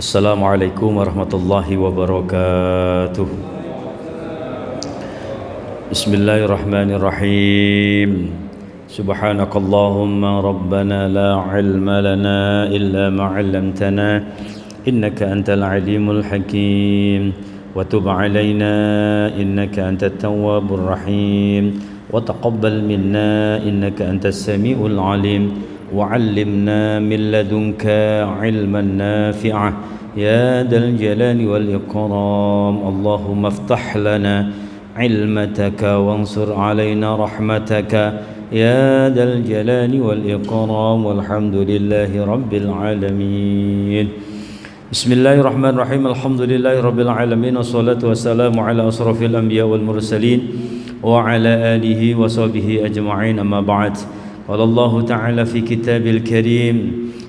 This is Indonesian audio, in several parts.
Assalamualaikum warahmatullahi wabarakatuh. Bismillahirrahmanirrahim. Subhanakallahumma rabbana la ilma lana illa ma 'allamtana innaka antal alimul hakim wa tub 'alaina innaka antat tawwabur rahim wa taqabbal minna innaka antas samiul alim. وعلمنا من لدنك علما نافعا يا ذا الجلال والإكرام اللهم افتح لنا علمتك وانصر علينا رحمتك يا ذا الجلال والإكرام والحمد لله رب العالمين. بسم الله الرحمن الرحيم. الحمد لله رب العالمين والصلاة والسلام على أشرف الأنبياء والمرسلين وعلى آله وصحبه أجمعين. أما بعد. قال الله تعالى في كتاب الكريم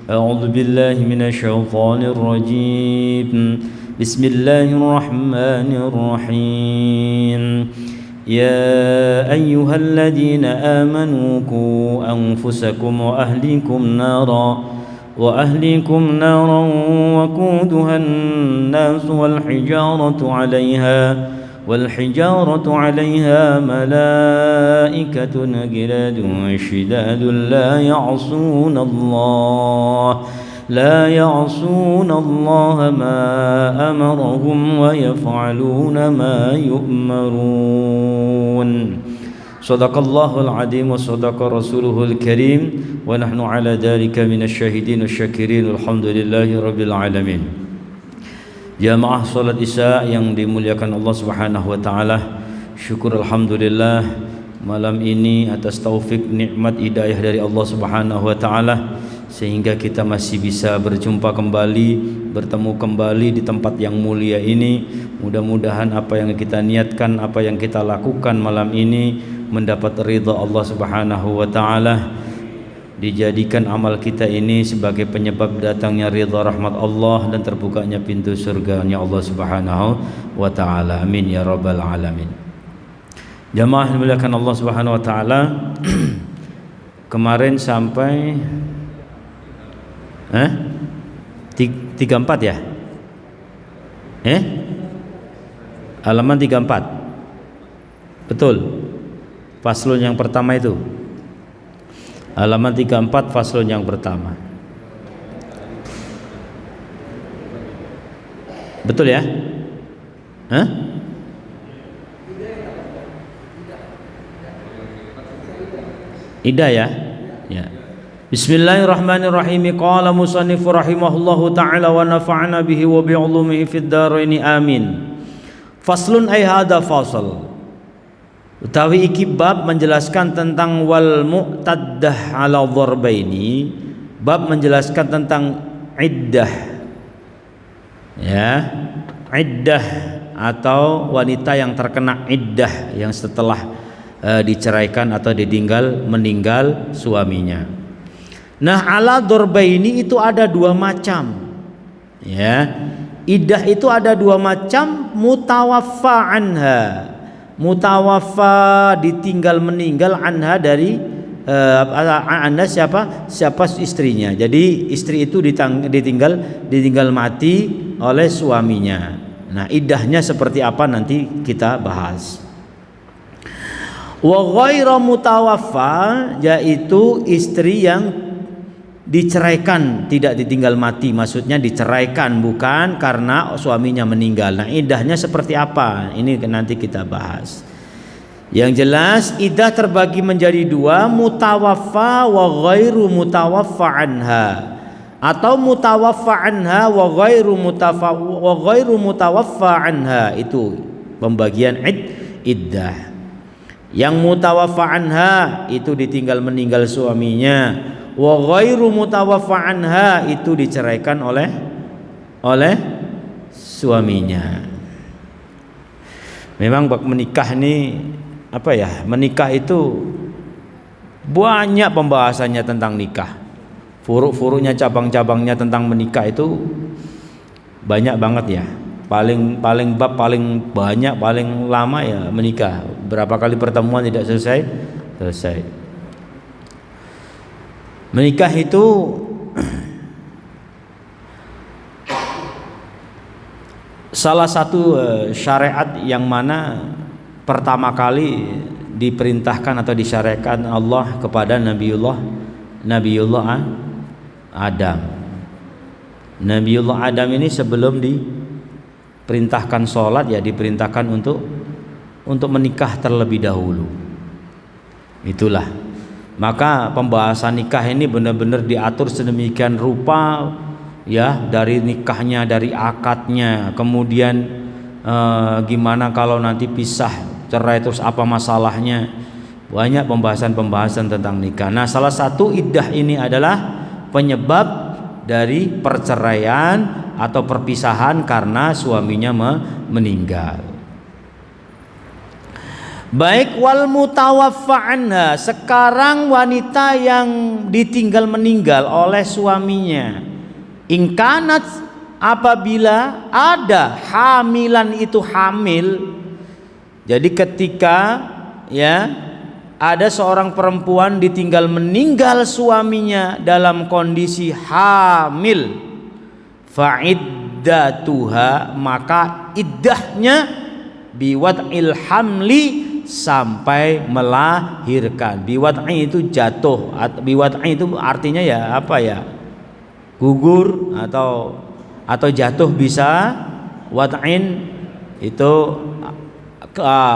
أعوذ بالله من الشيطان الرجيم بسم الله الرحمن الرحيم يا أيها الذين آمنوا قوا أنفسكم وأهليكم نارا وقودها الناس والحجارة عليها ملائكة غلاظ شداد لا يعصون الله ما أمرهم ويفعلون ما يؤمرون. صدق الله العظيم وصدق رسوله الكريم ونحن على ذلك من الشاهدين والشاكرين والحمد لله رب العالمين. Jamaah salat Isya yang dimuliakan Allah Subhanahu wa taala, syukur alhamdulillah malam ini atas taufik nikmat hidayah dari Allah Subhanahu wa taala sehingga kita masih bisa berjumpa kembali, bertemu kembali di tempat yang mulia ini. Mudah-mudahan apa yang kita niatkan, apa yang kita lakukan malam ini mendapat ridha Allah Subhanahu wa taala. Dijadikan amal kita ini sebagai penyebab datangnya ridha rahmat Allah dan terbukanya pintu surganya Allah Subhanahu wa taala. Amin ya rabbal alamin. Jamaah dimuliakan Allah Subhanahu wa taala. Kemarin sampai 34 ya? Halaman 34. Betul. Faslun yang pertama itu. Halaman 34 faslun yang pertama. Betul ya? Idah ya? Ya. Bismillahirrahmanirrahim. Qala musannifu rahimahullahu ta'ala wa nafa'ana bihi wa bi'ulumihi fid dharaini amin. Faslun ay hadha fasal. Utawi iki bab menjelaskan tentang wal mu'taddah ala dharbaini, bab menjelaskan tentang iddah. Ya, iddah atau wanita yang terkena iddah yang setelah diceraikan atau meninggal suaminya. Nah, ala dharbaini itu ada dua macam. Ya. Iddah itu ada dua macam, mutawaffa anha. Mutawaffa ditinggal meninggal anha dari anha siapa istrinya. Jadi istri itu ditinggal mati oleh suaminya. Nah, iddahnya seperti apa nanti kita bahas. Wa ghairu mutawaffa yaitu istri yang diceraikan, tidak ditinggal mati, maksudnya diceraikan bukan karena suaminya meninggal. Nah, iddahnya seperti apa? Ini nanti kita bahas. Yang jelas iddah terbagi menjadi dua, mutawaffa wa ghairu mutawaffa anha, atau mutawaffa anha wa ghairu mutawaffa anha. Itu pembagian iddah. Yang mutawaffa anha itu ditinggal meninggal suaminya, wa ghairu mutawaffa anha itu diceraikan oleh suaminya. Memang bab menikah ini apa ya? Menikah itu banyak pembahasannya tentang nikah. Furuk-furuknya, cabang-cabangnya tentang menikah itu banyak banget ya. Paling bab paling banyak, paling lama ya menikah. Berapa kali pertemuan tidak selesai. Menikah itu salah satu syariat yang mana pertama kali diperintahkan atau disyariatkan Allah kepada Nabiullah Adam. Nabiullah Adam ini sebelum diperintahkan sholat ya diperintahkan untuk menikah terlebih dahulu. Itulah. Maka pembahasan nikah ini benar-benar diatur sedemikian rupa ya, dari nikahnya, dari akadnya, kemudian gimana kalau nanti pisah cerai terus apa masalahnya, banyak pembahasan tentang nikah. Nah, salah satu iddah ini adalah penyebab dari perceraian atau perpisahan karena suaminya meninggal. Baik, wal mutawaffa anha, sekarang wanita yang ditinggal meninggal oleh suaminya, ingkanat, apabila ada hamilan, itu hamil. Jadi ketika ya ada seorang perempuan ditinggal meninggal suaminya dalam kondisi hamil, fa'iddatuha, maka iddahnya biwad'il hamli, sampai melahirkan. Biwad'i itu jatuh, biwad'i itu artinya ya apa ya, gugur atau jatuh bisa. Wad'in itu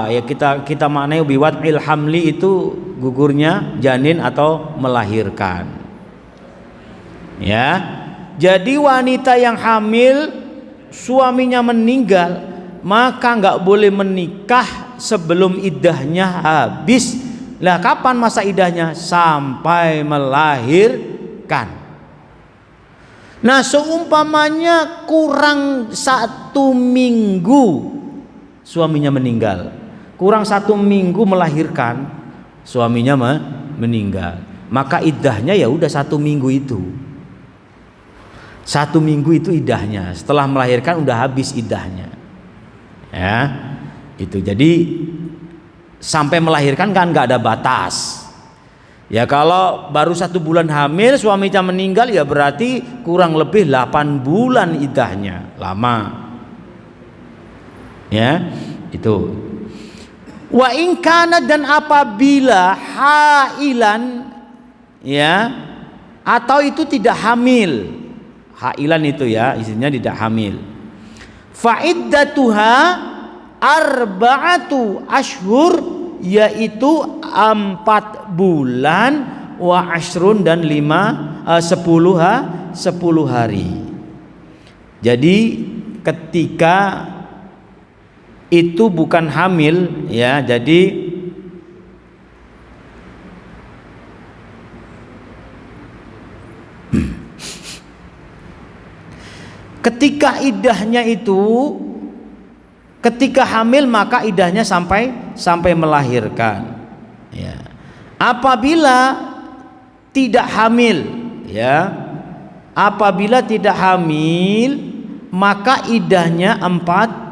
ya kita maknai biwad'il hamli itu gugurnya janin atau melahirkan. Ya. Jadi wanita yang hamil suaminya meninggal, maka enggak boleh menikah sebelum iddahnya habis. Lah kapan masa iddahnya? Sampai melahirkan. Nah, seumpamanya kurang 1 minggu suaminya meninggal, kurang 1 minggu melahirkan, suaminya meninggal, maka iddahnya ya udah 1 minggu itu. 1 minggu itu iddahnya. Setelah melahirkan udah habis iddahnya. Ya, itu. Jadi sampai melahirkan kan nggak ada batas. Ya kalau baru 1 bulan hamil suaminya meninggal ya berarti kurang lebih 8 bulan iddahnya, lama. Ya, itu. Wa in kana, dan apabila hailan, ya, atau itu tidak hamil. Hailan itu ya, isinya tidak hamil. Fa iddatuha arba'atu ashhur, yaitu 4 bulan wa ashrun, dan 10 hari. Jadi ketika itu bukan hamil ya, jadi ketika iddahnya itu ketika hamil maka iddahnya sampai melahirkan ya. Apabila tidak hamil ya, apabila tidak hamil maka iddahnya 4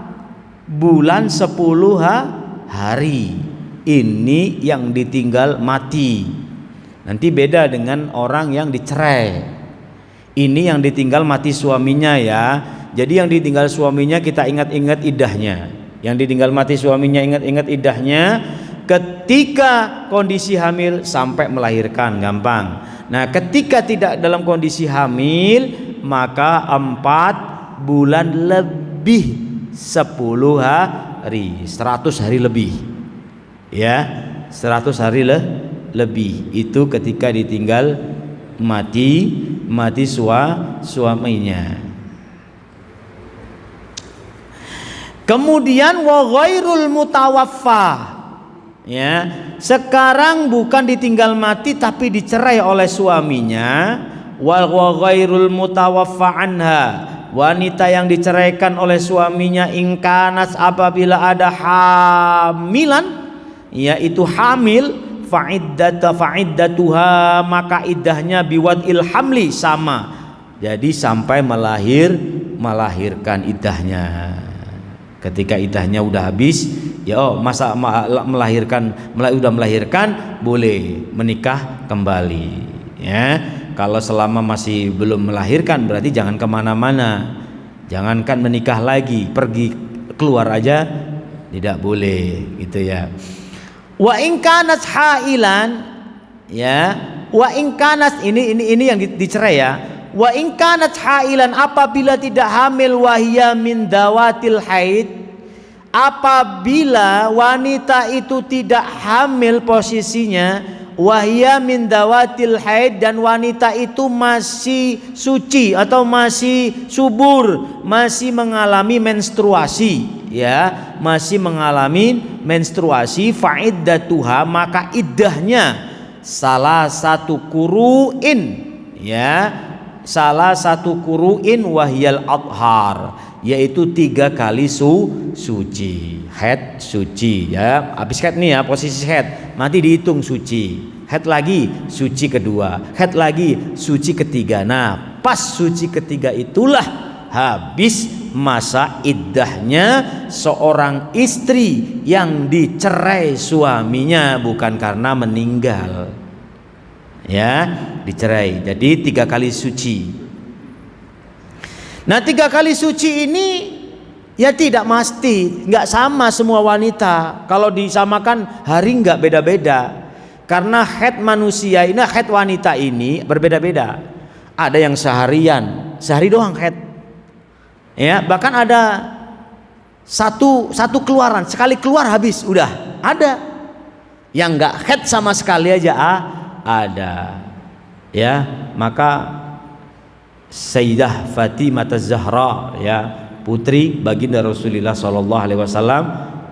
bulan 10 hari. Ini yang ditinggal mati. Nanti beda dengan orang yang dicerai. Ini yang ditinggal mati suaminya ya. Jadi yang ditinggal suaminya kita ingat-ingat iddahnya. Yang ditinggal mati suaminya ingat-ingat iddahnya ketika kondisi hamil sampai melahirkan, gampang. Nah, ketika tidak dalam kondisi hamil maka 4 bulan lebih 10 hari, 100 hari lebih ya, 100 hari lebih. Itu ketika ditinggal mati suaminya. Kemudian wa ghairul mutawaffa ya, sekarang bukan ditinggal mati tapi dicerai oleh suaminya. Wa ghairul mutawaffa anha, wanita yang diceraikan oleh suaminya, ingkanas, apabila ada hamilan, yaitu hamil, fa'iddatuha, maka iddahnya biwad'il hamli, sama. Jadi sampai melahirkan iddahnya. Ketika iddahnya udah habis, ya masa melahirkan, udah melahirkan, boleh menikah kembali ya. Kalau selama masih belum melahirkan berarti jangan kemana-mana Jangankan menikah lagi, pergi keluar aja tidak boleh gitu ya. Wa in kanat hailan, ya. Wa in kanat, ini yang dicerai ya. Wa in kanat hailan, apabila tidak hamil, wahya min dawatil haid, apabila wanita itu tidak hamil posisinya, wahya min dawatil haid, dan wanita itu masih suci atau masih subur, masih mengalami menstruasi, ya, masih mengalami menstruasi, fa'iddatuha, maka iddahnya salah satu kuru'in, ya, salah satu kuru'in wahyal adhar, yaitu 3 kali suci, head suci, ya. Habis head nih ya, posisi head nanti dihitung suci, head lagi suci kedua, head lagi suci ketiga. Nah, pas suci ketiga itulah habis masa iddahnya seorang istri yang dicerai suaminya, bukan karena meninggal, ya, dicerai. Jadi 3 kali suci. Nah, 3 kali suci ini ya tidak mesti, nggak sama semua wanita. Kalau disamakan hari nggak beda-beda, karena head manusia ini, head wanita ini berbeda-beda. Ada yang sehari doang head, ya, bahkan ada satu keluaran, sekali keluar habis udah. Ada yang nggak head sama sekali aja, ada, ya. Maka Sayyidah Fatimah Az-Zahra, ya, putri baginda Rasulullah Shallallahu Alaihi Wasallam,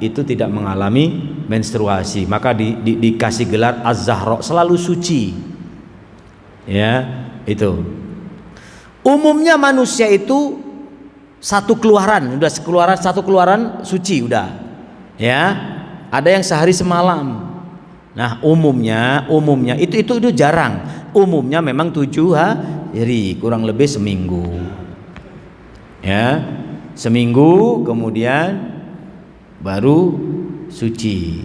itu tidak mengalami menstruasi, maka dikasih gelar Az-Zahra, selalu suci, ya. Itu umumnya manusia itu satu keluaran suci udah, ya. Ada yang sehari semalam. Nah, umumnya itu jarang. Umumnya memang 7 hari, kurang lebih seminggu, ya, seminggu kemudian baru suci.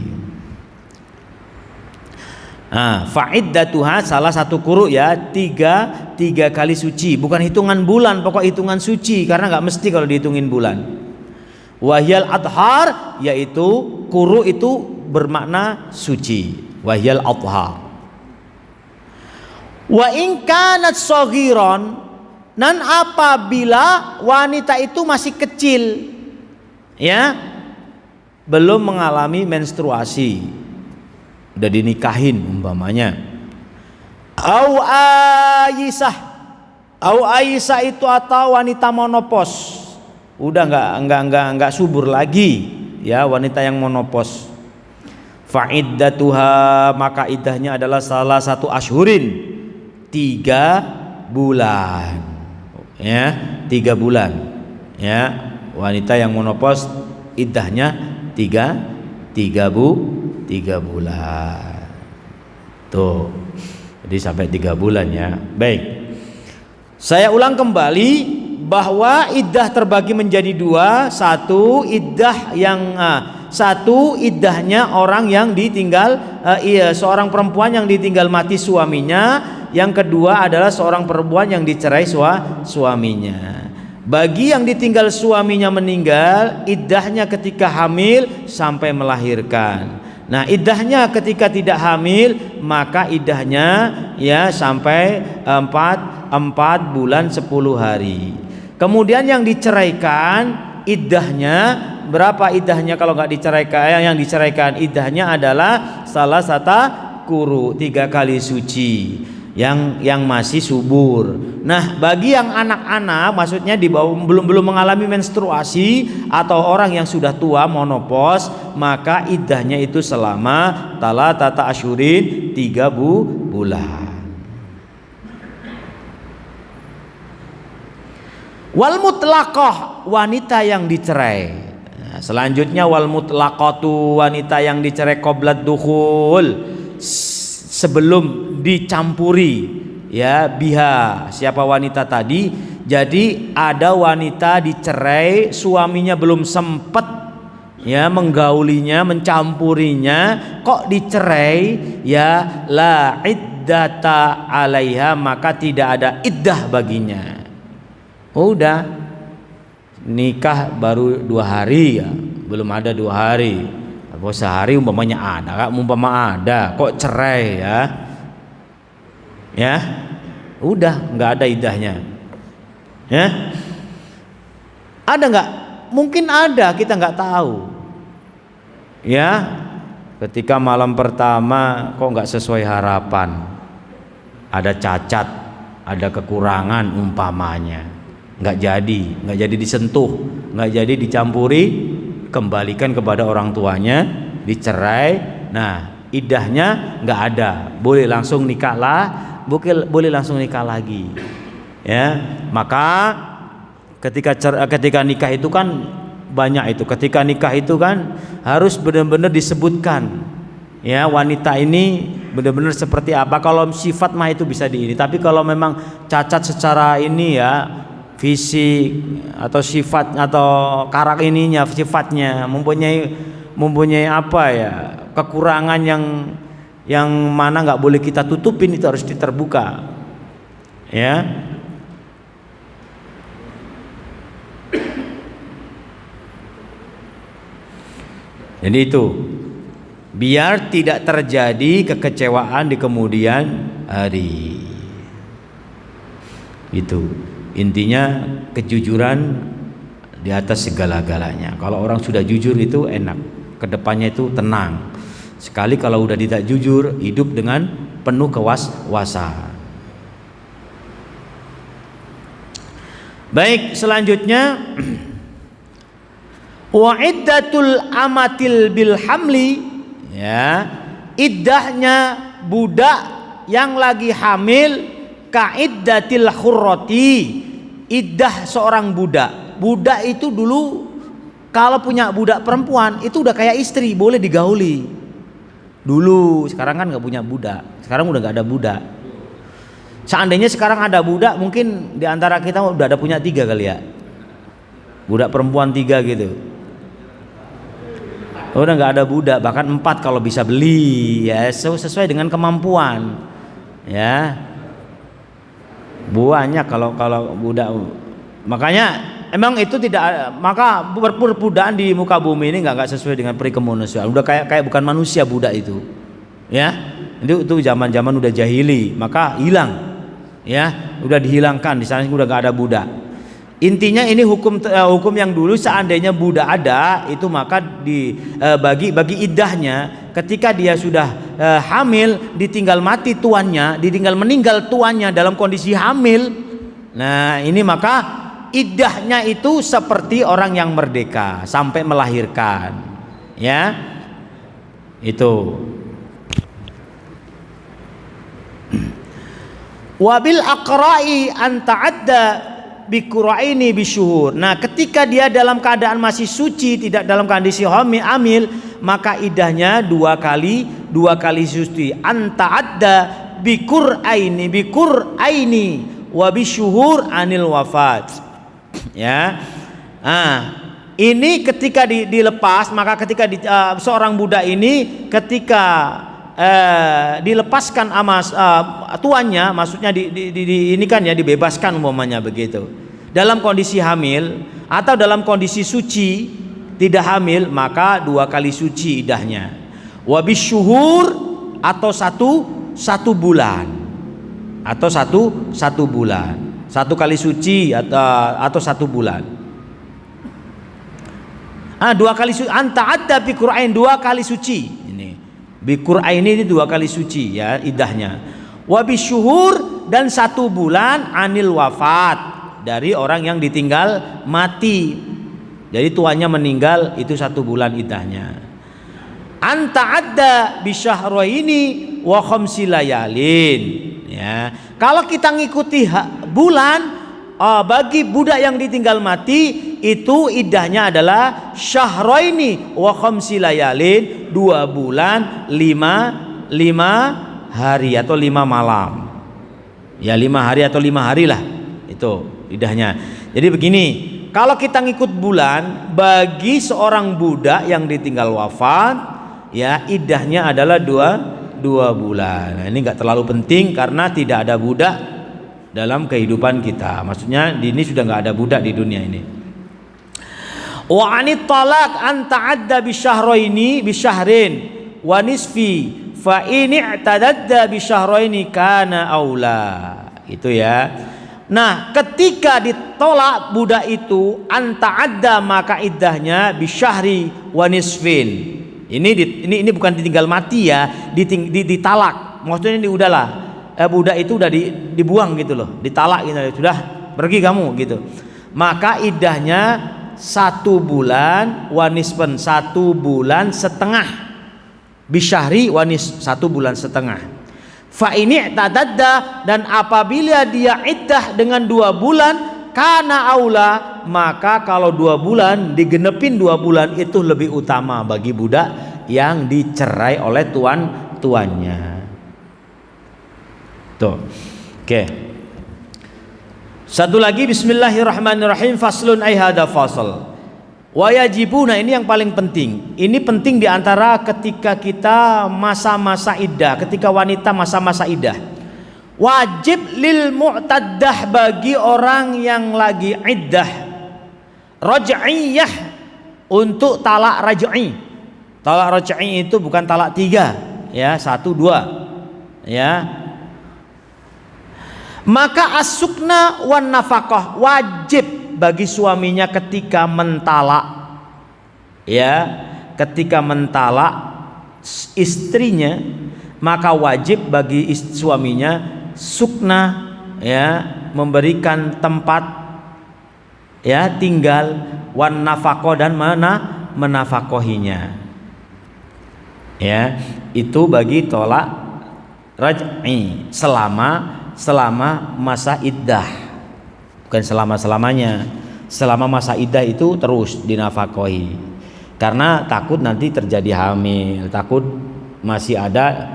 Nah, fa'iddatuha salah satu kuru, ya, 3 kali suci, bukan hitungan bulan, pokok hitungan suci, karena nggak mesti kalau dihitungin bulan. Wahyal adhar, yaitu kuru itu bermakna suci, wahyal adhar. Wa in kanat saghiran, dan apabila wanita itu masih kecil, ya, belum mengalami menstruasi, udah dinikahin umpamanya. Au Aisyah itu atau wanita monopos, udah enggak subur lagi, ya, wanita yang monopos. Fa'iddatuha, maka iddahnya adalah salah satu ashhurin, 3 bulan, ya, 3 bulan, ya. Wanita yang monopos iddahnya 3 bulan. Tuh. Jadi sampai 3 bulan, ya. Baik. Saya ulang kembali bahwa iddah terbagi menjadi 2. Satu iddahnya orang yang ditinggal, seorang perempuan yang ditinggal mati suaminya. Yang kedua adalah seorang perempuan yang dicerai suaminya. Bagi yang ditinggal suaminya meninggal, iddahnya ketika hamil sampai melahirkan. Nah, iddahnya ketika tidak hamil, maka iddahnya, ya, sampai 4 bulan 10 hari. Kemudian yang diceraikan, iddahnya berapa? Iddahnya kalau nggak diceraikan, yang diceraikan iddahnya adalah salah satu kuru, 3 kali suci, yang masih subur. Nah, bagi yang anak-anak, maksudnya di bawah belum mengalami menstruasi atau orang yang sudah tua monopos, maka iddahnya itu selama talatata asyurin, 3 bulan. Wal mutlaqah, wanita yang dicerai. Nah, selanjutnya wal mutlaqatu, wanita yang dicerai qablat dukhul, sebelum dicampuri, ya, biha, siapa wanita tadi. Jadi ada wanita dicerai, suaminya belum sempat, ya, menggaulinya, mencampurinya, kok dicerai, ya, la iddata alaiha, maka tidak ada iddah baginya. Udah, nikah baru 2 hari ya, belum ada 2 hari, atau sehari umpamanya ada, umpama ada kok cerai ya udah nggak ada idahnya ya. Ada nggak? Mungkin ada, kita nggak tahu ya. Ketika malam pertama kok nggak sesuai harapan, ada cacat, ada kekurangan umpamanya, nggak jadi disentuh, nggak jadi dicampuri, kembalikan kepada orang tuanya, dicerai. Nah, idahnya nggak ada, boleh langsung nikah lagi ya. Maka ketika nikah itu kan banyak itu. Ketika nikah itu kan harus benar-benar disebutkan ya, wanita ini benar-benar seperti apa. Kalau sifat mah itu bisa ini, tapi kalau memang cacat secara ini ya, fisik atau sifat atau karakter ininya, sifatnya mempunyai apa ya, kekurangan yang mana nggak boleh kita tutupin, itu harus diterbuka ya. Jadi itu biar tidak terjadi kekecewaan di kemudian hari. Itu intinya, kejujuran di atas segala-galanya. Kalau orang sudah jujur itu enak, kedepannya itu tenang. Sekali kalau udah tidak jujur, hidup dengan penuh kewas-wasan. Baik, selanjutnya wa iddatul amatil bil hamli ya, iddahnya budak yang lagi hamil, ka iddatil khurrati, iddah seorang budak. Budak itu dulu kalau punya budak perempuan itu udah kayak istri, boleh digauli dulu. Sekarang kan nggak punya budak, sekarang udah nggak ada budak. Seandainya sekarang ada budak, mungkin diantara kita udah ada punya 3 kali ya, budak perempuan 3 gitu. Udah nggak ada budak, bahkan 4 kalau bisa beli ya, sesuai dengan kemampuan ya. Banyak kalau budak. Makanya emang itu tidak, maka perbudakan di muka bumi ini nggak sesuai dengan peri kemanusiaan. Udah kayak bukan manusia budak itu ya. Itu zaman udah jahili, maka hilang ya, udah dihilangkan, di sana udah nggak ada budak. Intinya ini hukum yang dulu, seandainya budak ada itu maka bagi iddahnya ketika dia sudah hamil, ditinggal mati tuannya, ditinggal meninggal tuannya dalam kondisi hamil. Nah, ini maka iddahnya itu seperti orang yang merdeka sampai melahirkan ya. Itu wabil aqra'i an ta'adda biqura'ini bisyuhur. Nah, ketika dia dalam keadaan masih suci, tidak dalam kondisi hamil, maka idahnya 2 kali suci. An ta'adda biqur'aini wa bisyuhur anil wafat. Ya. Nah, ini ketika dilepas, maka ketika seorang budak ini ketika dilepaskan tuannya, maksudnya ini kan ya, dibebaskan umpamanya begitu, dalam kondisi hamil atau dalam kondisi suci tidak hamil, maka 2 kali suci idahnya. Wabis syuhur atau satu bulan, atau satu bulan, 1 kali suci atau 1 bulan. 2 kali suci, anta ada bi Qur'an, 2 kali suci. Biqur'ain ini 2 kali suci ya idahnya. Wabis syuhur, dan 1 bulan anil wafat, dari orang yang ditinggal mati. Jadi tuannya meninggal, itu 1 bulan idahnya. Anta adda bisyahraini wa khamsi layalin ya. Kalau kita ngikuti bulan, bagi budak yang ditinggal mati itu idahnya adalah syahraini wa khamsi layalin, 2 bulan 5 hari atau 5 malam ya, 5 hari atau 5 hari lah itu idahnya. Jadi begini, kalau kita ngikut bulan, bagi seorang budak yang ditinggal wafat ya, idahnya adalah 2 bulan. Nah, ini nggak terlalu penting karena tidak ada budak dalam kehidupan kita. Maksudnya ini sudah nggak ada budak di dunia ini. Wa anit talaq an ta'adda bisyahrin wa nisfi fa in i'tadadda bisyahraini kana aula. Itu ya. Nah, ketika ditolak budak itu anta'adda maka iddahnya bisyahri wa nisfin. Ini bukan ditinggal mati ya, ditalak. Maksudnya ini udahlah. Budak itu udah dibuang gitu loh, ditalak gitu. Sudah pergi kamu gitu. Maka iddahnya 1 bulan wa nisfan, 1 bulan setengah. Bisyahri wa nisf, 1 bulan setengah. Fa ini tadadda, dan apabila dia iddah dengan 2 bulan kana aula, maka kalau 2 bulan digenepin 2 bulan itu lebih utama bagi budak yang dicerai oleh tuannya. Tuh. Oke. Satu lagi, bismillahirrahmanirrahim, faslun ay hada fasal. Wa yajibuna, ini yang paling penting. Ini penting diantara ketika kita masa-masa iddah, ketika wanita masa-masa iddah. Wajib lil mu'taddah, bagi orang yang lagi iddah, raj'iyah, untuk talak raj'i. Talak raj'i itu bukan talak 3 ya, 1 2 ya. Maka as-sukna wan nafaqah, wajib bagi suaminya ketika mentalak ya, ketika mentalak istrinya, maka wajib bagi suaminya sukna ya, memberikan tempat ya tinggal, wan nafaqah, dan menafakohinya ya. Itu bagi tolak raj'i selama masa iddah. Bukan selama-selamanya. Selama masa iddah itu terus dinafakohi. Karena takut nanti terjadi hamil, takut masih ada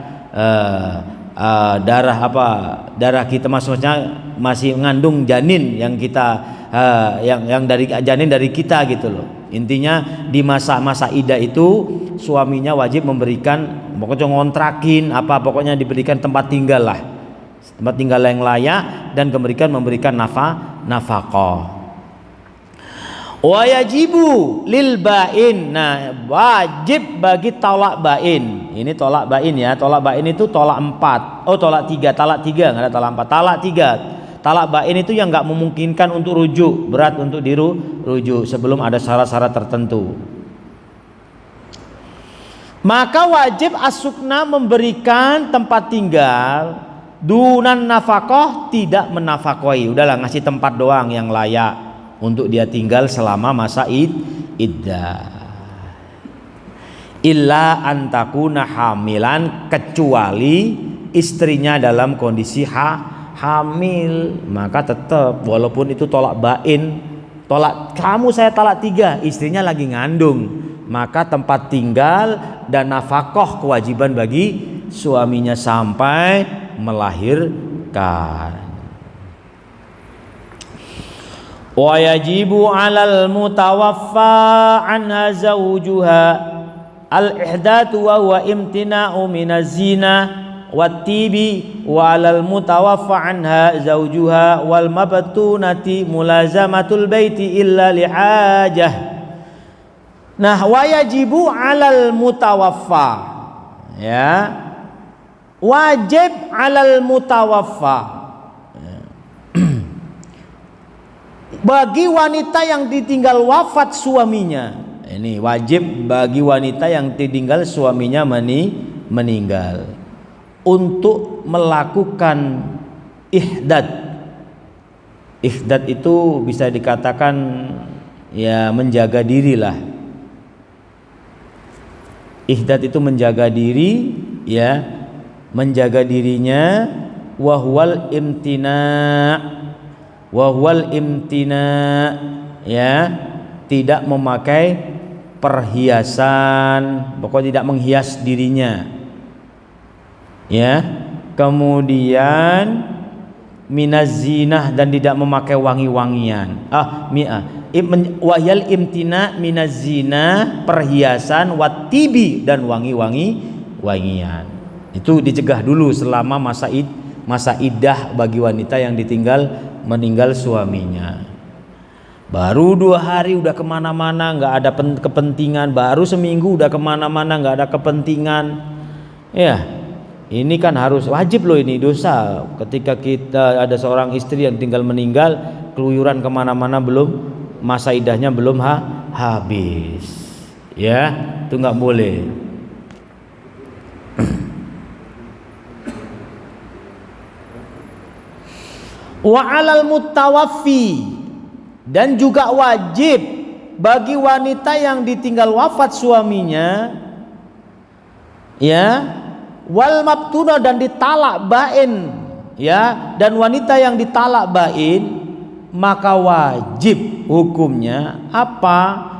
darah kita, maksudnya masih mengandung janin yang kita yang dari janin dari kita gitu loh. Intinya di masa-masa iddah itu suaminya wajib memberikan, pokoknya ngontrakin pokoknya diberikan tempat tinggal lah. Tempat tinggal yang layak, dan memberikan nafaqah. Wa yajibu lil bain. Nah, wajib bagi tolak bain. Ini tolak bain ya. Tolak bain itu tolak 4. Tolak 3. Talak 3, enggak ada tolak 4. Talak 3. Talak bain itu yang enggak memungkinkan untuk rujuk, berat untuk dirujuk sebelum ada syarat-syarat tertentu. Maka wajib as-sukna memberikan tempat tinggal, dunan nafaqah, tidak menafakoi. Udahlah, ngasih tempat doang yang layak untuk dia tinggal selama masa iddah. Illa antakuna hamilan, kecuali istrinya dalam kondisi hamil, maka tetap walaupun itu tolak bain, tolak kamu saya talak 3, istrinya lagi ngandung, maka tempat tinggal dan nafkah kewajiban bagi suaminya sampai melahirkan. Wa yajibu 'alal mutawaffa 'anha zawjuha al-ihdatu wa huwa imtina'u minaz zina wat-tibi, wa 'alal mutawaffa 'anha zawjuha wal mabtunati mulazamatul baiti illa lihajah. Nah, wa yajibu 'alal mutawaffa, ya, wajib 'alal mutawaffa, bagi wanita yang ditinggal wafat suaminya. Ini wajib bagi wanita yang ditinggal suaminya meninggal untuk melakukan ihdad. Ihdad itu bisa dikatakan ya menjaga diri lah. Ihdad itu menjaga diri, ya, menjaga dirinya. Wahwal imtina, ya, tidak memakai perhiasan, pokoknya tidak menghias dirinya, ya. Kemudian minaz zinah, dan tidak memakai wangi-wangian. Wahyal imtina minaz zina, perhiasan, watibi, dan wangian. Itu dicegah dulu selama masa iddah bagi wanita yang meninggal suaminya. Baru 2 hari udah kemana-mana, nggak ada kepentingan. Baru seminggu udah kemana-mana, nggak ada kepentingan. Ya, ini kan harus wajib loh, ini dosa. Ketika kita ada seorang istri yang tinggal meninggal, keluyuran kemana-mana, belum masa idahnya belum habis. Ya, itu nggak boleh. Wa 'alal mutawaffi, dan juga wajib bagi wanita yang ditinggal wafat suaminya, ya, wal mabtuna, dan ditalak bain, ya, dan wanita yang ditalak bain, maka wajib hukumnya apa?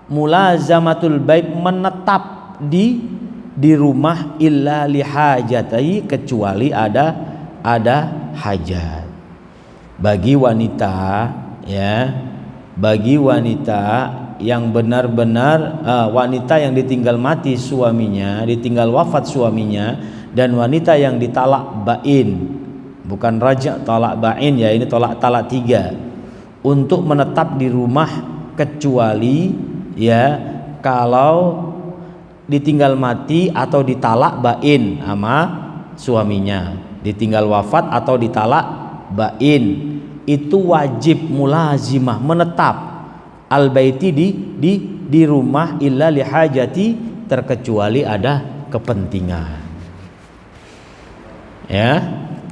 Mulazamatul bait, menetap di rumah, illa lihajatai, kecuali ada hajat. Bagi wanita, ya, bagi wanita yang benar-benar wanita yang ditinggal mati suaminya, ditinggal wafat suaminya, dan wanita yang ditalak bain, bukan raja, talak bain, ya, ini talak 3, untuk menetap di rumah, kecuali, ya, kalau ditinggal mati atau ditalak bain sama suaminya, ditinggal wafat atau ditalak bain, itu wajib mulazimah, menetap al-baiti, di rumah, illa lihajati, terkecuali ada kepentingan. Ya,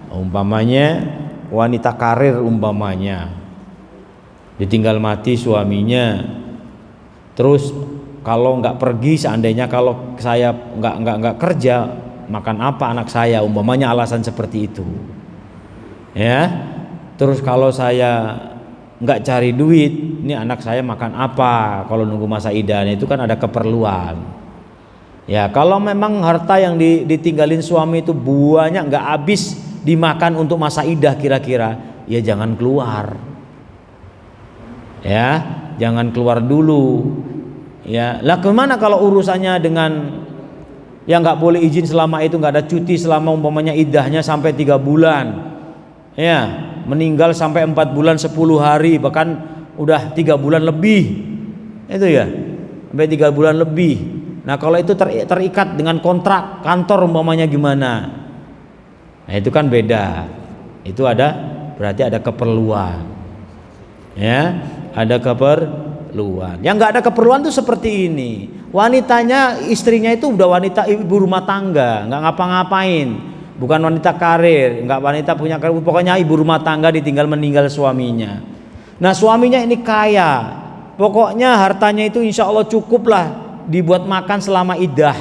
umpamanya wanita karir, umpamanya ditinggal mati suaminya, terus kalau nggak pergi, seandainya kalau saya nggak kerja, makan apa anak saya, umpamanya alasan seperti itu. Ya, terus kalau saya nggak cari duit, ini anak saya makan apa kalau nunggu masa idahnya, itu kan ada keperluan. Ya, kalau memang harta yang ditinggalin suami itu banyak, nggak habis dimakan untuk masa idah kira-kira, ya jangan keluar. Ya, jangan keluar dulu. Ya, lah kemana kalau urusannya dengan yang nggak boleh izin selama itu, nggak ada cuti selama umpamanya idahnya sampai 3 bulan. Ya, meninggal sampai 4 bulan 10 hari, bahkan udah 3 bulan lebih, itu ya, sampai 3 bulan lebih. Nah, kalau itu terikat dengan kontrak kantor umpamanya gimana? Nah, itu kan beda. Itu berarti ada keperluan. Ya, ada keperluan. Yang nggak ada keperluan tuh seperti ini. Wanitanya, istrinya itu udah wanita ibu rumah tangga, nggak ngapa-ngapain. Bukan wanita karir, enggak wanita punya karir, pokoknya ibu rumah tangga ditinggal meninggal suaminya. Nah, suaminya ini kaya, pokoknya hartanya itu insya Allah cukup lah dibuat makan selama idah.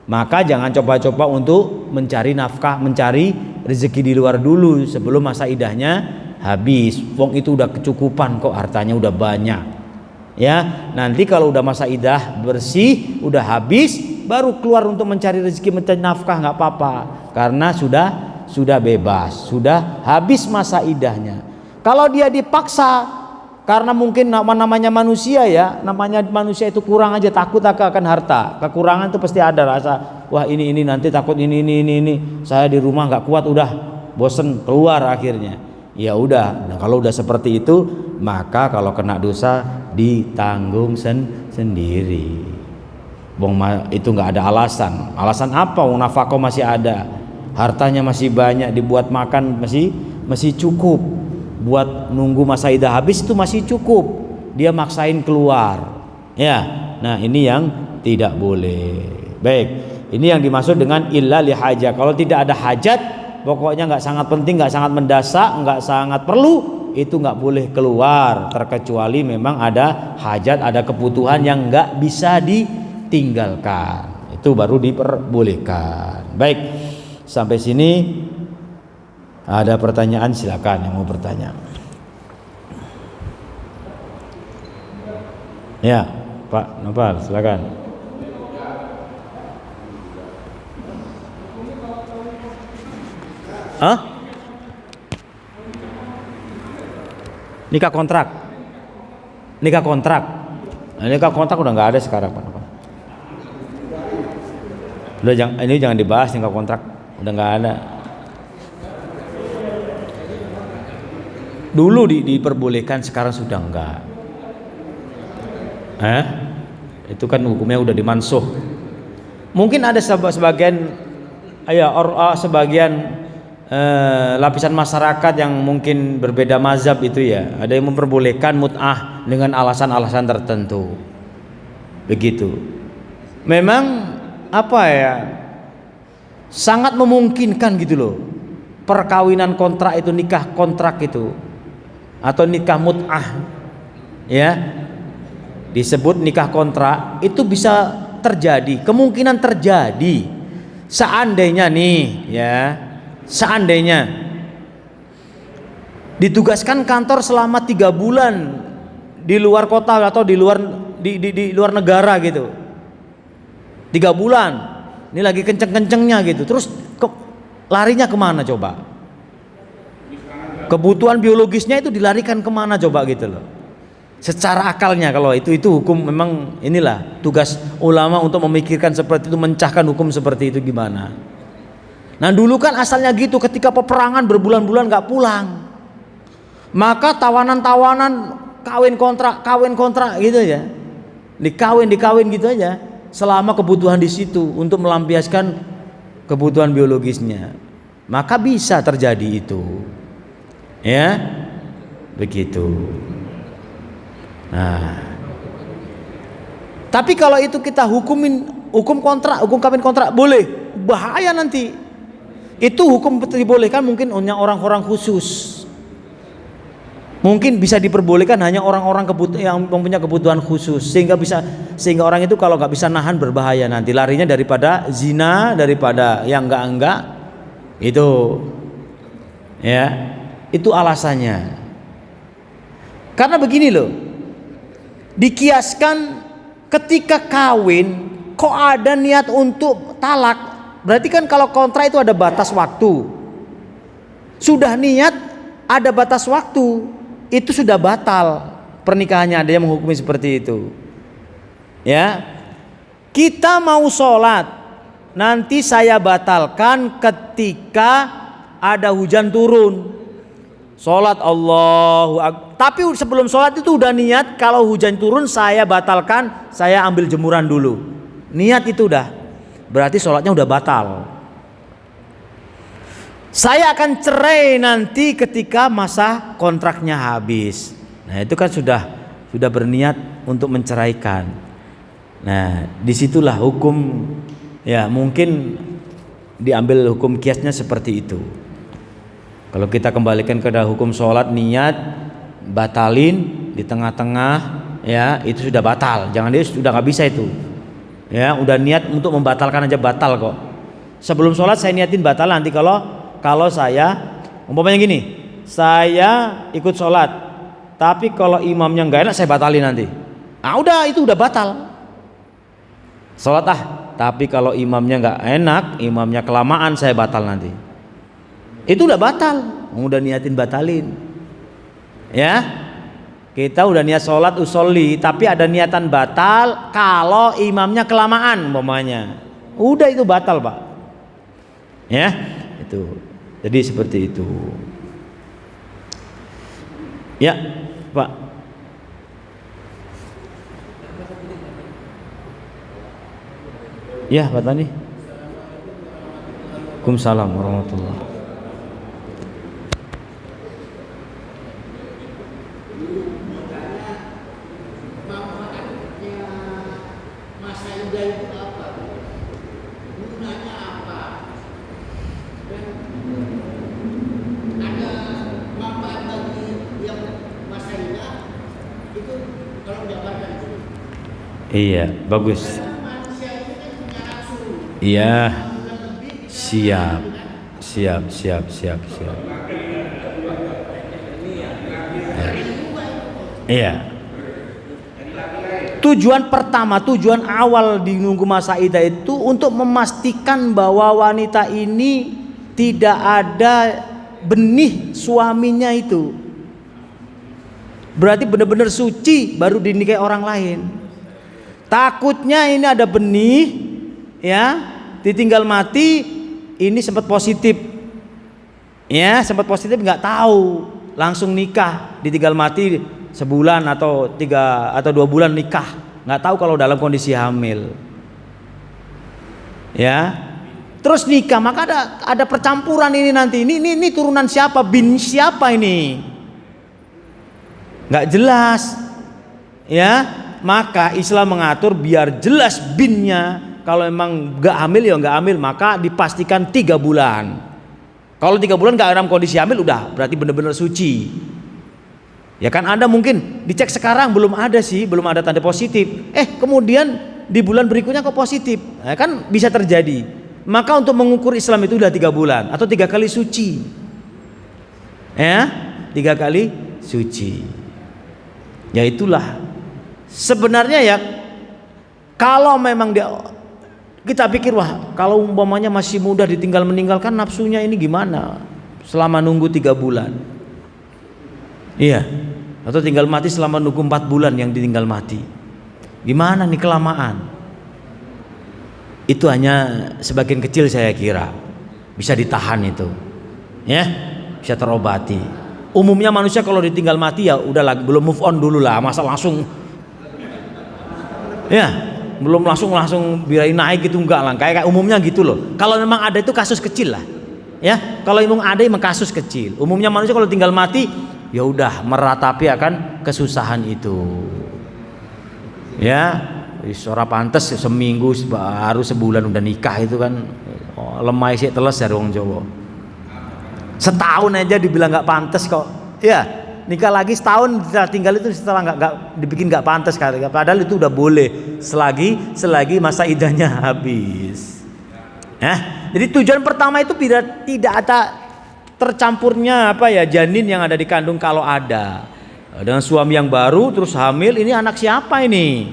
Maka jangan coba-coba untuk mencari nafkah, mencari rezeki di luar dulu sebelum masa idahnya habis. Wong itu udah kecukupan kok, hartanya udah banyak. Ya, nanti kalau udah masa idah bersih, udah habis, baru keluar untuk mencari rezeki, mencari nafkah, nggak apa-apa, karena sudah bebas, sudah habis masa idahnya. Kalau dia dipaksa, karena mungkin namanya manusia, ya, namanya manusia itu kurang aja, takut akan harta, kekurangan itu pasti ada rasa, wah ini nanti takut ini, saya di rumah nggak kuat, udah bosen keluar akhirnya. Ya udah, nah kalau udah seperti itu, maka kalau kena dosa ditanggung sendiri. Bong, itu nggak ada alasan. Alasan apa? Wong nafkah masih ada, hartanya masih banyak, dibuat makan masih cukup, buat nunggu masa idah habis itu masih cukup. Dia maksain keluar. Ya, nah ini yang tidak boleh. Baik, ini yang dimaksud dengan illa lihaja. Kalau tidak ada hajat, pokoknya nggak sangat penting, nggak sangat mendesak, nggak sangat perlu, itu nggak boleh keluar, terkecuali memang ada hajat, ada kebutuhan yang nggak bisa ditinggalkan, itu baru diperbolehkan. Baik, sampai sini ada pertanyaan, silakan yang mau bertanya. Ya, Pak Nopal, silakan. Hah? Nikah kontrak. Nikah kontrak. Nah, nikah kontrak udah nggak ada sekarang, Pak. Udah ini jangan dibahas nikah kontrak, udah nggak ada. Dulu diperbolehkan, sekarang sudah enggak. Itu kan hukumnya udah dimansuh. Mungkin ada sebagian lapisan masyarakat yang mungkin berbeda mazhab itu ya, ada yang memperbolehkan mut'ah dengan alasan-alasan tertentu. Begitu. Memang sangat memungkinkan gitu loh. Perkawinan kontrak itu, nikah kontrak itu, atau nikah mut'ah ya, disebut nikah kontrak, itu bisa terjadi, kemungkinan terjadi seandainya nih ya, seandainya ditugaskan kantor selama 3 bulan di luar kota atau di luar negara gitu, 3 bulan ini lagi kenceng-kencengnya gitu, terus larinya kemana coba? Kebutuhan biologisnya itu dilarikan kemana coba gitu loh. Secara akalnya kalau itu hukum, memang inilah tugas ulama untuk memikirkan seperti itu, mencahkan hukum seperti itu gimana. Nah dulu kan asalnya gitu, ketika peperangan berbulan-bulan gak pulang, maka tawanan-tawanan kawin kontrak gitu ya, dikawin gitu aja selama kebutuhan di situ untuk melampiaskan kebutuhan biologisnya, maka bisa terjadi itu ya, begitu. Nah, tapi kalau itu kita hukum kawin kontrak boleh, bahaya nanti. Itu hukum dibolehkan mungkin hanya orang-orang khusus, mungkin bisa diperbolehkan hanya orang-orang yang mempunyai kebutuhan khusus, sehingga orang itu kalau nggak bisa nahan berbahaya, nanti larinya daripada zina, daripada yang enggak itu ya, itu alasannya. Karena begini loh, dikiaskan ketika kawin kok ada niat untuk talak, berarti kan kalau kontrak itu ada batas waktu, sudah niat ada batas waktu, itu sudah batal pernikahannya. Ada yang menghukumi seperti itu ya. Kita mau sholat, nanti saya batalkan ketika ada hujan turun, sholat Allahu Akbar, tapi sebelum sholat itu udah niat, kalau hujan turun saya batalkan, saya ambil jemuran dulu, niat itu udah, berarti sholatnya udah batal. Saya akan cerai nanti ketika masa kontraknya habis. Nah itu kan sudah berniat untuk menceraikan. Nah disitulah hukum ya, mungkin diambil hukum kiasnya seperti itu. Kalau kita kembalikan ke hukum sholat, niat batalin di tengah-tengah ya, itu sudah batal. Jangan dia sudah nggak bisa itu ya, udah niat untuk membatalkan aja batal kok. Sebelum sholat saya niatin batal, nanti kalau saya umpamanya gini, saya ikut sholat tapi kalau imamnya nggak enak saya batalin nanti, udah itu udah batal sholat. Tapi kalau imamnya nggak enak, imamnya kelamaan, saya batal nanti, itu udah batal, udah niatin batalin ya. Kita udah niat sholat usolli, tapi ada niatan batal kalau imamnya kelamaan umpamanya, udah itu batal pak ya. Itu jadi seperti itu ya pak. Ya Pak Tani. Waalaikumsalam warahmatullahi. Masa yuda itu apa? Gunanya apa? Dan ada manfaat bagi yang masa yuda itu kalau mendapatkan itu. Iya, bagus. Iya, siap. Iya. Tujuan pertama, tujuan awal di nunggu masa idah itu untuk memastikan bahwa wanita ini tidak ada benih suaminya itu. Berarti benar-benar suci baru dinikahi orang lain. Takutnya ini ada benih ya, ditinggal mati, ini sempat positif ya, sempat positif nggak tahu, langsung nikah, ditinggal mati sebulan atau 2 bulan nikah, nggak tahu kalau dalam kondisi hamil. Ya, terus nikah, maka ada percampuran ini nanti. Ini turunan siapa? Bin siapa ini? Nggak jelas. Ya, maka Islam mengatur biar jelas binnya. Kalau emang nggak hamil ya nggak hamil, maka dipastikan 3 bulan. Kalau 3 bulan nggak dalam kondisi hamil, udah berarti benar-benar suci. Ya kan, Anda mungkin dicek sekarang belum ada sih, belum ada tanda positif. Kemudian di bulan berikutnya kok positif, kan bisa terjadi. Maka untuk mengukur Islam itu udah 3 bulan atau 3 kali suci. Ya, 3 kali suci. Ya itulah. Sebenarnya ya, kalau memang kita pikir, wah kalau umpamanya masih muda ditinggal meninggalkan, nafsunya ini gimana selama nunggu 3 bulan. Iya, atau tinggal mati selama nunggu 4 bulan yang ditinggal mati. Gimana nih, kelamaan. Itu hanya sebagian kecil saya kira bisa ditahan itu, ya, bisa terobati. Umumnya manusia kalau ditinggal mati ya udah belum move on dulu lah, masa langsung, ya, belum langsung biarin naik gitu, enggak lah, kayak umumnya gitu loh. Kalau memang ada itu kasus kecil lah, ya. Kalau memang ada emang kasus kecil. Umumnya manusia kalau tinggal mati ya udah meratapi akan kesusahan itu. Ya, ora pantes seminggu baru sebulan udah nikah itu kan, lemah sih teles dari wong Jawa. Setahun aja dibilang nggak pantes kok. Ya, nikah lagi setahun tinggal itu setelah nggak dibikin nggak pantes, padahal itu udah boleh selagi masa iddahnya habis. Jadi tujuan pertama itu tidak ada tercampurnya janin yang ada di kandung. Kalau ada dengan suami yang baru terus hamil, ini anak siapa ini?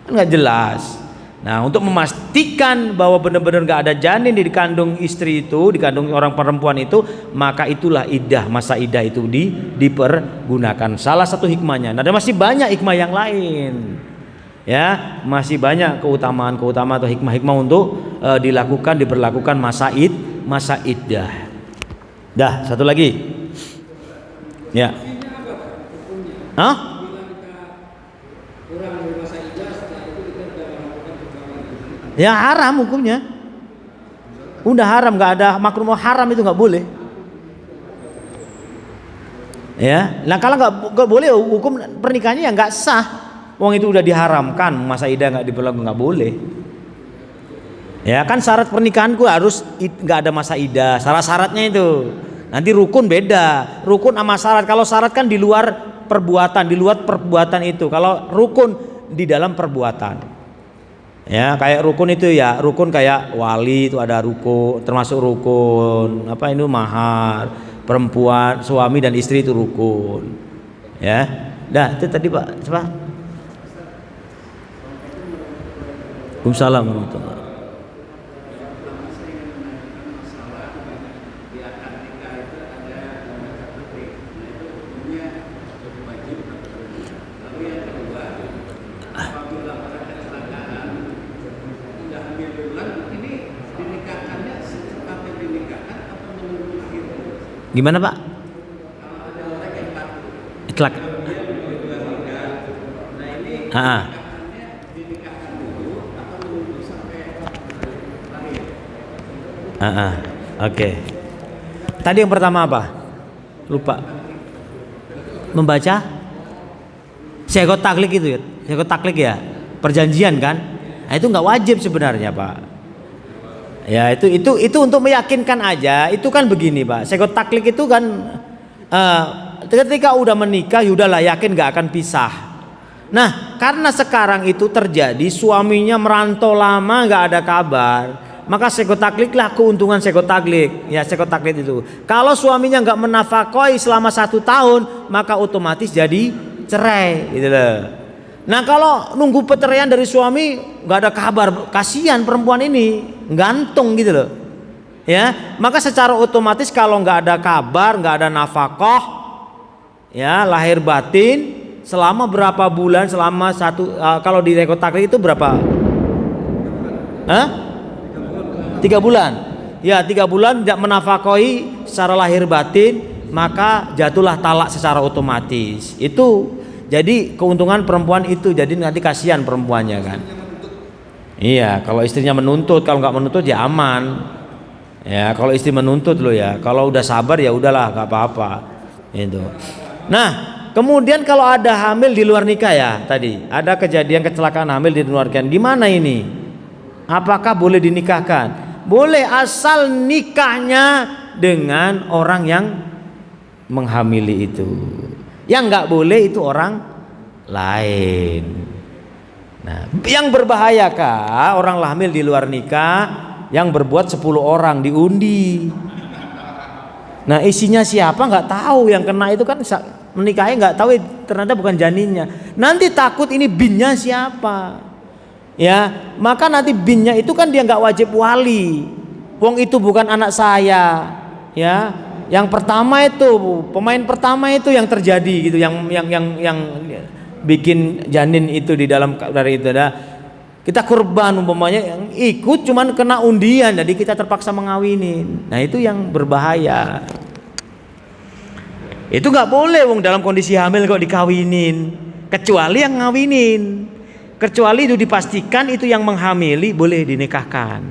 Kan nggak jelas. Nah, untuk memastikan bahwa benar-benar nggak ada janin di kandung istri itu, di kandung orang perempuan itu, maka itulah iddah, masa iddah itu dipergunakan. Salah satu hikmahnya. Nah, ada masih banyak hikmah yang lain. Ya, masih banyak keutamaan atau hikmah-hikmah untuk diberlakukan masa iddah. Dah, satu lagi. Ya. Ya haram hukumnya. Udah haram, nggak ada makruh, haram itu nggak boleh. Ya, nah kalau nggak boleh, hukum pernikahannya ya nggak sah. Wong itu udah diharamkan, masa iddah nggak diberlakukan, nggak boleh. Ya kan, syarat pernikahanku harus nggak ada masa iddah. Syarat-syaratnya itu. Nanti rukun beda. Rukun sama syarat. Kalau syarat kan di luar perbuatan itu. Kalau rukun di dalam perbuatan. Ya, kayak rukun itu ya, rukun kayak wali itu ada rukun, termasuk rukun mahar, perempuan, suami dan istri itu rukun. Ya. Dah, itu tadi Pak, coba. Waalaikumsalam warahmatullahi. Gimana Pak? Itlak. Oke. Tadi yang pertama apa? Lupa. Membaca sekot taklik itu ya. Sekot taklik ya. Perjanjian kan? Nah, itu nggak wajib sebenarnya Pak. Ya itu untuk meyakinkan aja. Itu kan begini Pak, sekot taklik itu kan ketika udah menikah udahlah yakin gak akan pisah. Nah, karena sekarang itu terjadi suaminya merantau lama gak ada kabar, maka sekot taklik lah keuntungan sekot taklik. Ya, sekot taklik itu kalau suaminya gak menafkahi selama 1 tahun, maka otomatis jadi cerai gitu loh. Nah, kalau nunggu perceraian dari suami nggak ada kabar, kasihan perempuan ini, gantung gitu loh. Ya, maka secara otomatis kalau nggak ada kabar, nggak ada nafkah, ya lahir batin selama berapa bulan? Selama kalau di rekod taklik itu berapa? 3 bulan. Ya, 3 bulan tidak menafkahi secara lahir batin, maka jatuhlah talak secara otomatis. Itu jadi keuntungan perempuan itu. Jadi nanti kasihan perempuannya kan. Iya, kalau istrinya menuntut, kalau nggak menuntut ya aman. Ya, kalau istri menuntut loh ya. Kalau udah sabar ya udahlah, nggak apa-apa. Itu. Nah, kemudian kalau ada hamil di luar nikah ya, tadi ada kejadian kecelakaan hamil di luar nikah, gimana ini? Apakah boleh dinikahkan? Boleh, asal nikahnya dengan orang yang menghamili itu. Yang nggak boleh itu orang lain. Nah, yang berbahayakah orang hamil di luar nikah yang berbuat 10 orang diundi? Nah, isinya siapa nggak tahu, yang kena itu kan menikahnya nggak tahu ternyata bukan janinnya. Nanti takut ini binnya siapa? Ya, maka nanti binnya itu kan dia nggak wajib wali. Wong itu bukan anak saya, ya. Yang pertama itu pemain pertama itu yang terjadi gitu, yang bikin janin itu di dalam dari itu ada. Kita kurban umpamanya yang ikut cuman kena undian, jadi kita terpaksa mengawinin. Nah, itu yang berbahaya. Itu nggak boleh wong dalam kondisi hamil kok dikawinin, kecuali yang ngawinin. Kecuali itu dipastikan itu yang menghamili boleh dinikahkan.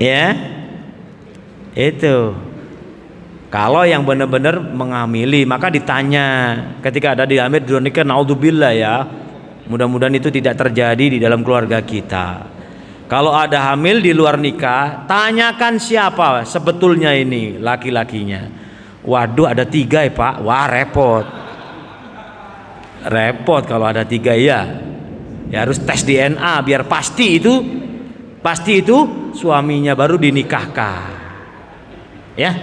Ya. Itu. Kalau yang benar-benar menghamili, maka ditanya ketika ada dihamil di luar nikah, naudzubillah ya. Mudah-mudahan itu tidak terjadi di dalam keluarga kita. Kalau ada hamil di luar nikah, tanyakan siapa sebetulnya ini laki-lakinya. Waduh, ada 3 ya Pak. Wah, repot kalau ada 3 ya. Ya harus tes DNA biar pasti itu suaminya baru dinikahkan. Ya,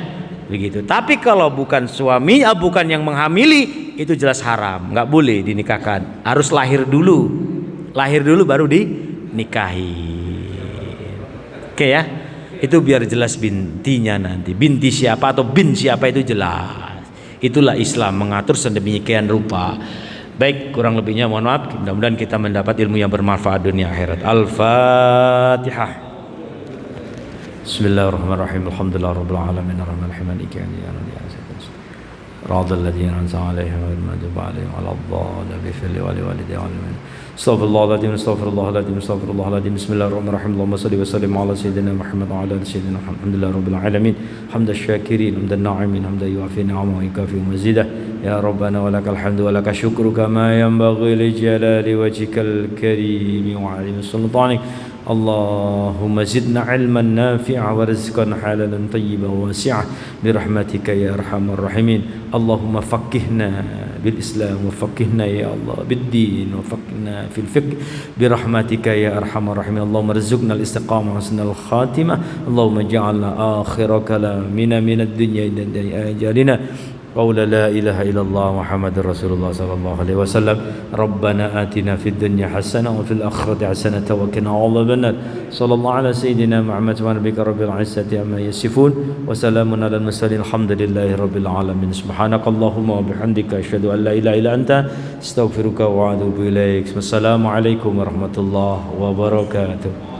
begitu. Tapi kalau bukan suaminya, bukan yang menghamili, itu jelas haram, nggak boleh dinikahkan. Harus lahir dulu baru dinikahi. Oke ya, itu biar jelas bintinya nanti. Binti siapa atau bin siapa itu jelas. Itulah Islam mengatur sedemikian rupa. Baik, kurang lebihnya mohon maaf. Mudah-mudahan kita mendapat ilmu yang bermanfaat dunia akhirat. Al-Fatihah. Bismillahirrahmanirrahim. Alhamdulillahirabbil alamin arrahmanir rahim maliki yaumiddin. Radal ladzina an'amta 'alaihim ghairil maghdubi 'alaihim waladdallin. Bifirli wa liwalidayya wal mu'minin. Astaghfirullahaladzim. Bismillahirrahmanirrahim. Allahumma salli wa sallim ala sayyidina Muhammad wa ala ali sayyidina Muhammad. Alhamdulillahirabbil alamin. Hamdan syakirin, hamdan na'imin, hamdan yuwafi ni'amahu wa yukafi mazidah. Ya Rabbana wa lakal hamdu wa lakal syukru kama yanbaghi li jalali wajhikal karim wa 'azimi sultanik. Allahumma zidna ilman nafi'a wa rizqan halalan tayyiban wasi'ah birahmatika ya arhamar rahimin. Allahumma faqihna bil Islam wa faqihna ya Allah bid din wa faqihna fil fiqh birahmatika ya arhamar rahimin. Allahumma rizqna al istiqamah wa husnal khatimah. Allahumma ja'alna akhira kalamina minad dunya ila ajalina. قول لا إله إلا الله محمد رسول الله صلى الله عليه وسلم. ربنا آتنا في الدنيا حسنة وفي الآخرة حسنة وقنا عذاب النار. صلى الله على سيدنا محمد وعلى آله رب العزة عما يصفون وسلام على المرسلين الحمد لله رب العالمين. سبحانك اللهم وبحمدك أشهد أن لا إله إلا أنت أستغفرك وأتوب إليك. السلام عليكم ورحمة الله وبركاته.